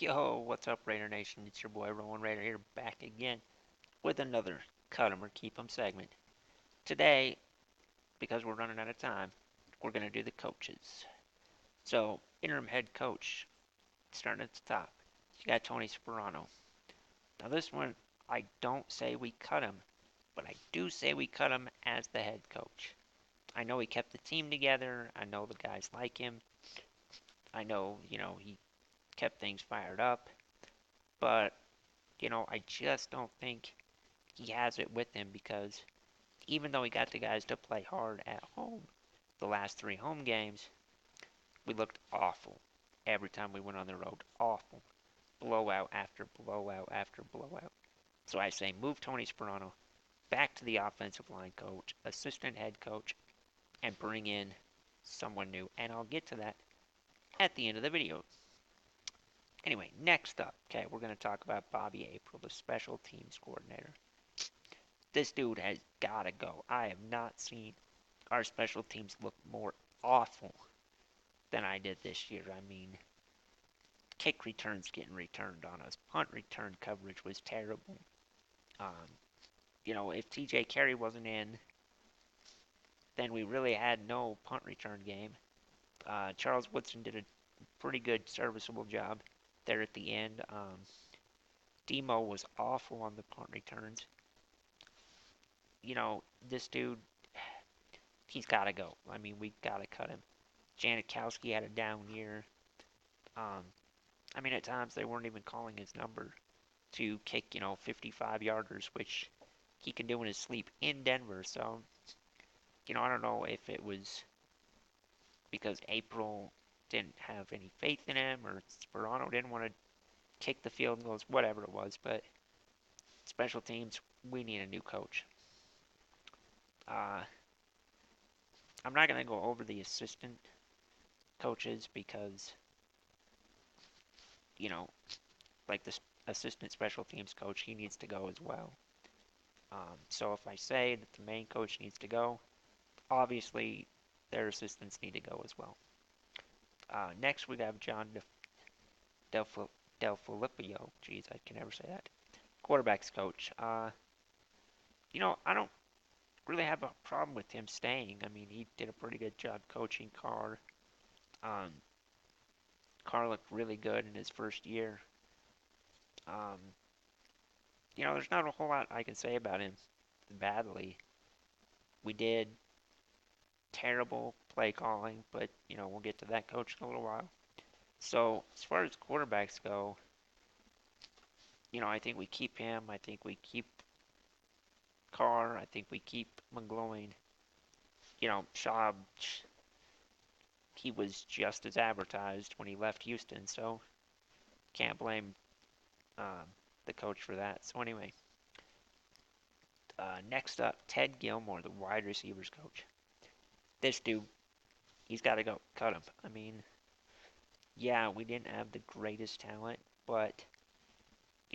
Yo, what's up, Raider Nation? It's your boy Rowan Raider here, back again with another Cut 'em or Keep 'em segment. Today, because we're running out of time, we're going to do the coaches. So, interim head coach, starting at the top, you got Tony Sparano. Now, this one, I don't say we cut him, but I do say we cut him as the head coach. I know he kept the team together. I know the guys like him. I know, he kept things fired up. But, I just don't think he has it with him because even though he got the guys to play hard at home, the last three home games, we looked awful every time we went on the road. Awful. Blowout after blowout after blowout. So I say move Tony Sparano back to the offensive line coach, assistant head coach, and bring in someone new. And I'll get to that at the end of the video. Anyway, next up, okay, we're going to talk about Bobby April, the special teams coordinator. This dude has got to go. I have not seen our special teams look more awful than I did this year. I mean, kick returns getting returned on us. Punt return coverage was terrible. If TJ Carey wasn't in, then we really had no punt return game. Charles Woodson did a pretty good, serviceable job there at the end. Demo was awful on the punt returns. This dude, he's got to go. I mean, we got to cut him. Janikowski had a down year. At times they weren't even calling his number to kick, 55-yarders, which he can do in his sleep in Denver. So, I don't know if it was because April didn't have any faith in him or Sparano didn't want to kick the field goals, whatever it was. But special teams, we need a new coach. I'm not going to go over the assistant coaches because, like the assistant special teams coach, he needs to go as well. So if I say that the main coach needs to go, obviously their assistants need to go as well. Next we have John Del Filippo. Jeez, I can never say that. Quarterbacks coach. I don't really have a problem with him staying. I mean, he did a pretty good job coaching Carr. Carr looked really good in his first year. There's not a whole lot I can say about him badly. We did terrible play calling, but, we'll get to that coach in a little while. So, as far as quarterbacks go, I think we keep him. I think we keep Carr. I think we keep McGloin. Schaub, he was just as advertised when he left Houston, so can't blame the coach for that. So anyway, next up, Ted Gilmore, the wide receivers coach. This dude, he's got to go. Cut him. I mean, yeah, we didn't have the greatest talent, but,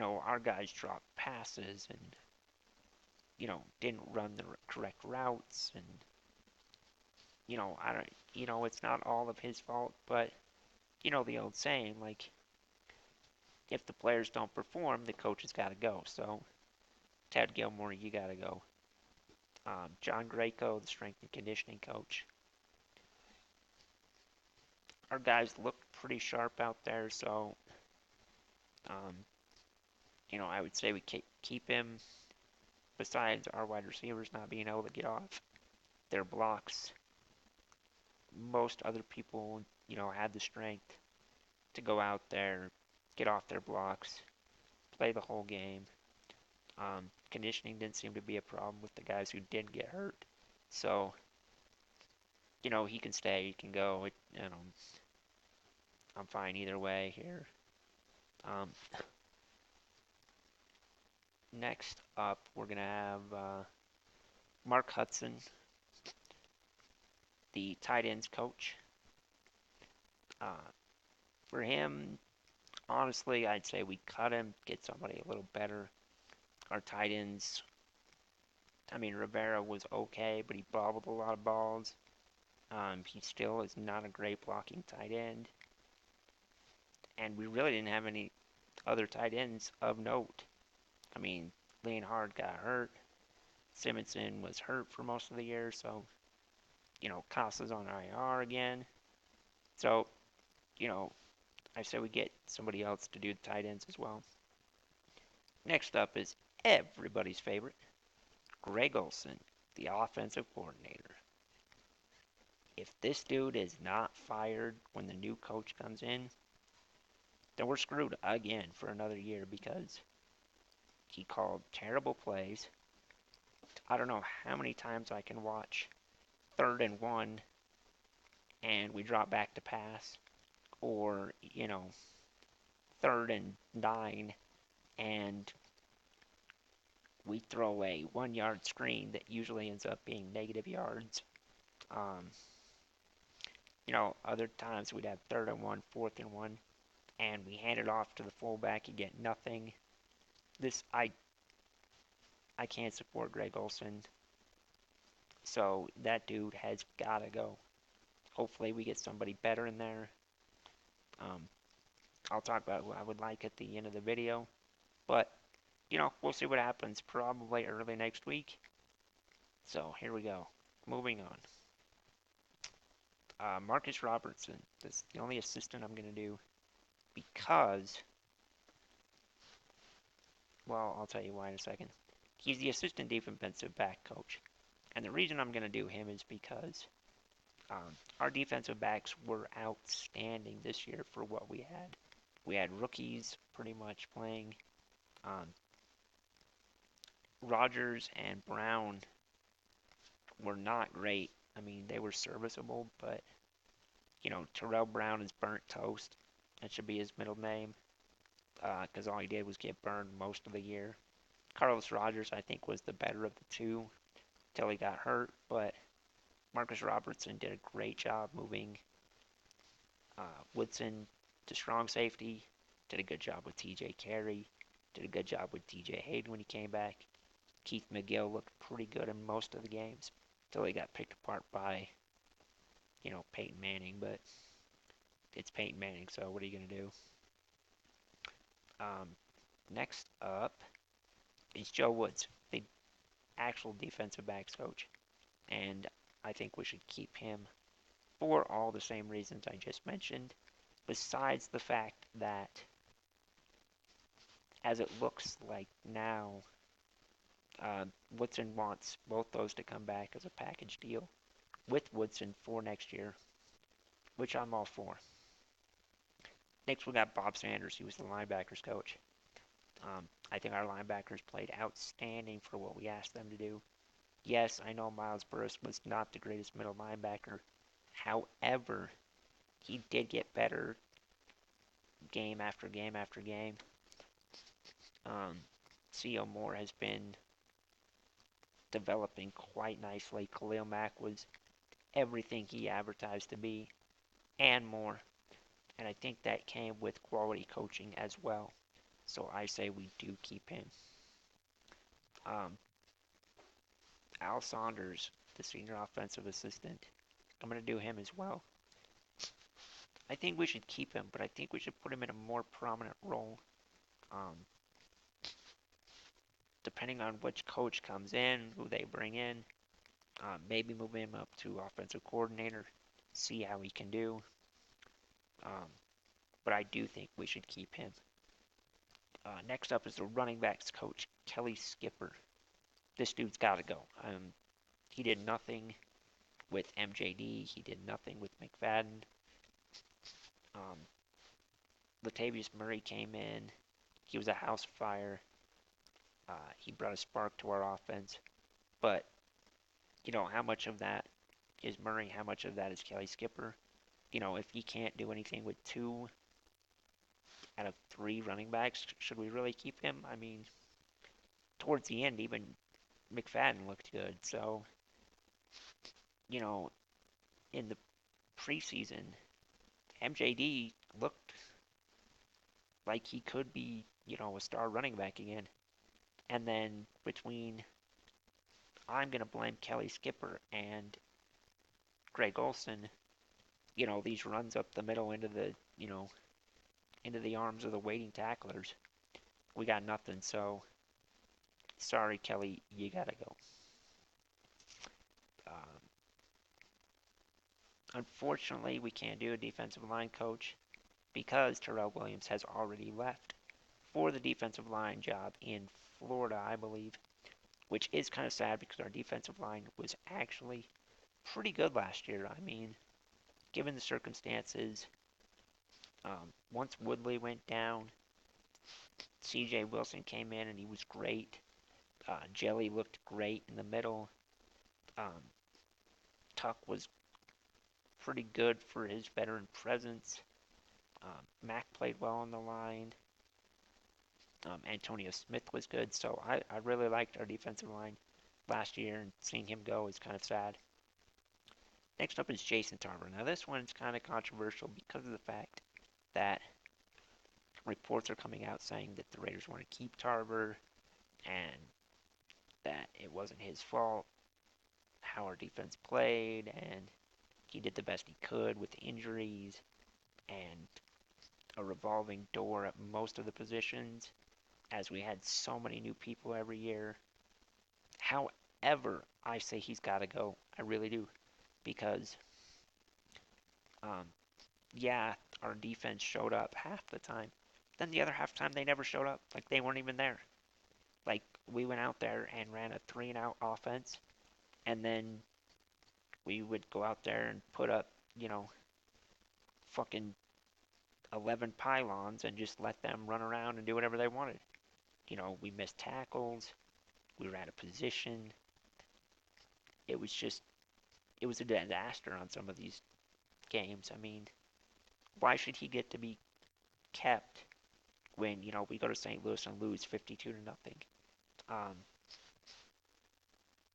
our guys dropped passes and, didn't run the correct routes. And, it's not all of his fault, but, the old saying, like, if the players don't perform, the coach has got to go. So, Ted Gilmore, you got to go. John Greco, the strength and conditioning coach. Our guys look pretty sharp out there, so, I would say we keep him. Besides our wide receivers not being able to get off their blocks, most other people, had the strength to go out there, get off their blocks, play the whole game. Conditioning didn't seem to be a problem with the guys who did get hurt. So, he can stay, he can go. I'm fine either way here. Next up, we're going to have Mark Hudson, the tight ends coach. For him, honestly, I'd say we cut him, get somebody a little better. Our tight ends, Rivera was okay, but he bobbled a lot of balls. He still is not a great blocking tight end. And we really didn't have any other tight ends of note. I mean, Leonhard got hurt. Simonson was hurt for most of the year, so, Costa's on IR again. So, you know, I say we get somebody else to do the tight ends as well. Next up is everybody's favorite, Greg Olson, the offensive coordinator. If this dude is not fired when the new coach comes in, then we're screwed again for another year because he called terrible plays. I don't know how many times I can watch 3rd and 1 and we drop back to pass, or, 3rd and 9 and we throw a 1 yard screen that usually ends up being negative yards. Um, Other times we'd have 3rd and 1, 4th and 1, and we hand it off to the fullback and get nothing. I can't support Greg Olson, so that dude has got to go. Hopefully we get somebody better in there. I'll talk about who I would like at the end of the video, but we'll see what happens probably early next week. So here we go. Moving on. Marcus Robertson. This is the only assistant I'm going to do because, well, I'll tell you why in a second. He's the assistant defensive back coach. And the reason I'm going to do him is because our defensive backs were outstanding this year for what we had. We had rookies pretty much playing. Rogers and Brown were not great. I mean, they were serviceable, but, Terrell Brown is burnt toast. That should be his middle name, because all he did was get burned most of the year. Carlos Rogers, I think, was the better of the two till he got hurt, but Marcus Robertson did a great job moving Woodson to strong safety, did a good job with TJ Carey, did a good job with DJ Hayden when he came back. Keith McGill looked pretty good in most of the games till he got picked apart by, Peyton Manning, but it's Peyton Manning, so what are you going to do? Next up is Joe Woods, the actual defensive backs coach, and I think we should keep him for all the same reasons I just mentioned, besides the fact that, as it looks like now, Woodson wants both those to come back as a package deal with Woodson for next year, which I'm all for. Next, we got Bob Sanders. He was the linebackers coach. I think our linebackers played outstanding for what we asked them to do. Yes, I know Miles Burris was not the greatest middle linebacker. However, he did get better game after game after game. C.O. Moore has been developing quite nicely. Khalil Mack was everything he advertised to be and more. And I think that came with quality coaching as well. So I say we do keep him. Al Saunders, the senior offensive assistant, I'm going to do him as well. I think we should keep him, but I think we should put him in a more prominent role. Depending on which coach comes in, who they bring in, maybe move him up to offensive coordinator, see how he can do. But I do think we should keep him. Next up is the running backs coach, Kelly Skipper. This dude's got to go. He did nothing with MJD. He did nothing with McFadden. Latavius Murray came in. He was a house fire. He brought a spark to our offense. But, how much of that is Murray? How much of that is Kelly Skipper? If he can't do anything with 2 out of 3 running backs, should we really keep him? I mean, towards the end, even McFadden looked good. So, in the preseason, MJD looked like he could be, a star running back again. And then between, I'm going to blame Kelly Skipper and Greg Olson, these runs up the middle into the, into the arms of the waiting tacklers. We got nothing, so sorry, Kelly, you gotta go. Um, Unfortunately, we can't do a defensive line coach because Terrell Williams has already left for the defensive line job in Florida, I believe, which is kind of sad because our defensive line was actually pretty good last year. I mean, given the circumstances, once Woodley went down, C.J. Wilson came in and he was great. Jelly looked great in the middle. Um, Tuck was pretty good for his veteran presence. Mack played well on the line. Antonio Smith was good, so I really liked our defensive line last year, and seeing him go is kind of sad. Next up is Jason Tarver. Now this one's kind of controversial because of the fact that reports are coming out saying that the Raiders want to keep Tarver and that it wasn't his fault how our defense played, and he did the best he could with injuries and a revolving door at most of the positions, as we had so many new people every year. However, I say he's got to go. I really do. Because, um, yeah, our defense showed up half the time. Then the other half time, they never showed up. Like, they weren't even there. Like, we went out there and ran a 3-and-out offense, and then we would go out there and put up, fucking 11 pylons and just let them run around and do whatever they wanted. We missed tackles. We were out of position. It was a disaster on some of these games. I mean, why should he get to be kept when, we go to St. Louis and lose 52 to nothing?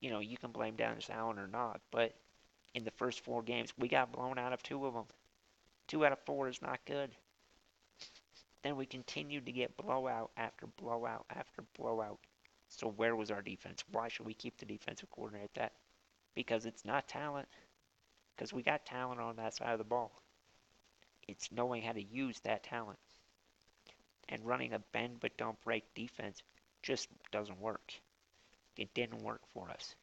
You can blame Dennis Allen or not, but in the first 4 games, we got blown out of 2 of them. 2 out of 4 is not good. Then we continued to get blowout after blowout after blowout. So where was our defense? Why should we keep the defensive coordinator at that? Because it's not talent. Because we got talent on that side of the ball. It's knowing how to use that talent. And running a bend but don't break defense just doesn't work. It didn't work for us.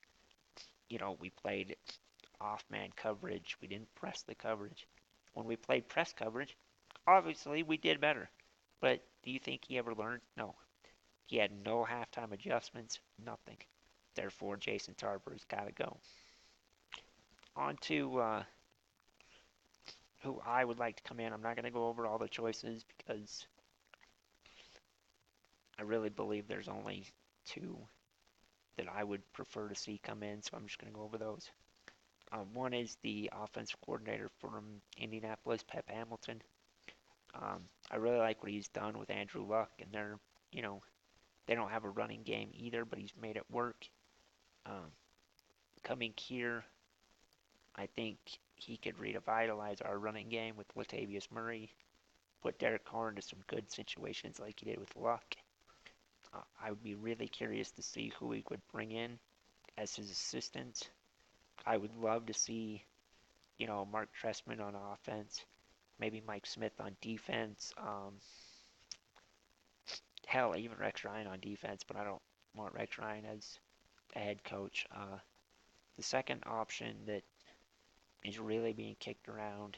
We played off-man coverage. We didn't press the coverage. When we played press coverage, obviously we did better. But do you think he ever learned? No. He had no halftime adjustments, nothing. Therefore, Jason Tarver's got to go. On to who I would like to come in. I'm not going to go over all the choices because I really believe there's only 2 that I would prefer to see come in, so I'm just going to go over those. One is the offensive coordinator from Indianapolis, Pep Hamilton. I really like what he's done with Andrew Luck, and they don't have a running game either, but he's made it work. Coming here, I think he could revitalize our running game with Latavius Murray, put Derek Carr into some good situations like he did with Luck. I would be really curious to see who he would bring in as his assistant. I would love to see, Mark Trestman on offense, maybe Mike Smith on defense. Hell, even Rex Ryan on defense, but I don't want Rex Ryan as a head coach. The second option that is really being kicked around,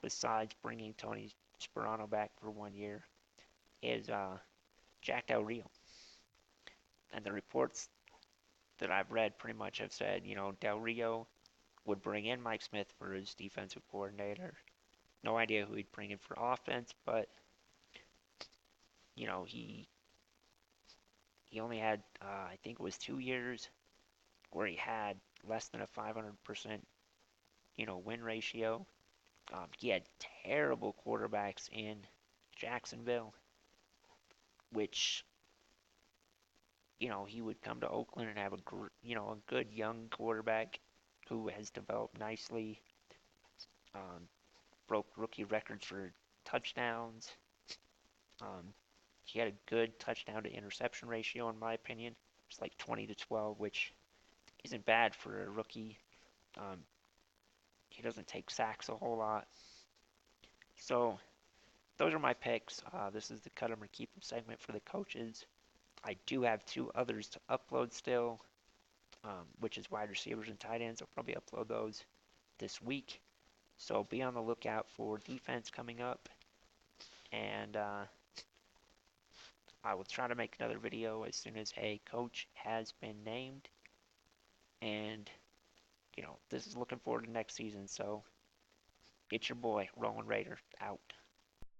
besides bringing Tony Sparano back for 1 year, is Jack Del Rio. And the reports that I've read pretty much have said, Del Rio would bring in Mike Smith for his defensive coordinator. No idea who he'd bring in for offense, but, he only had, I think it was 2 years where he had less than a 500%, win ratio. He had terrible quarterbacks in Jacksonville, which, he would come to Oakland and have a good young quarterback who has developed nicely, broke rookie records for touchdowns. He had a good touchdown to interception ratio, in my opinion. It's like 20-12, which isn't bad for a rookie. He doesn't take sacks a whole lot. So, those are my picks. This is the cut 'em or keep 'em segment for the coaches. I do have 2 others to upload still, which is wide receivers and tight ends. I'll probably upload those this week. So be on the lookout for defense coming up. And I will try to make another video as soon as a coach has been named. And, this is looking forward to next season. So it's your boy, Rolling Raider, out.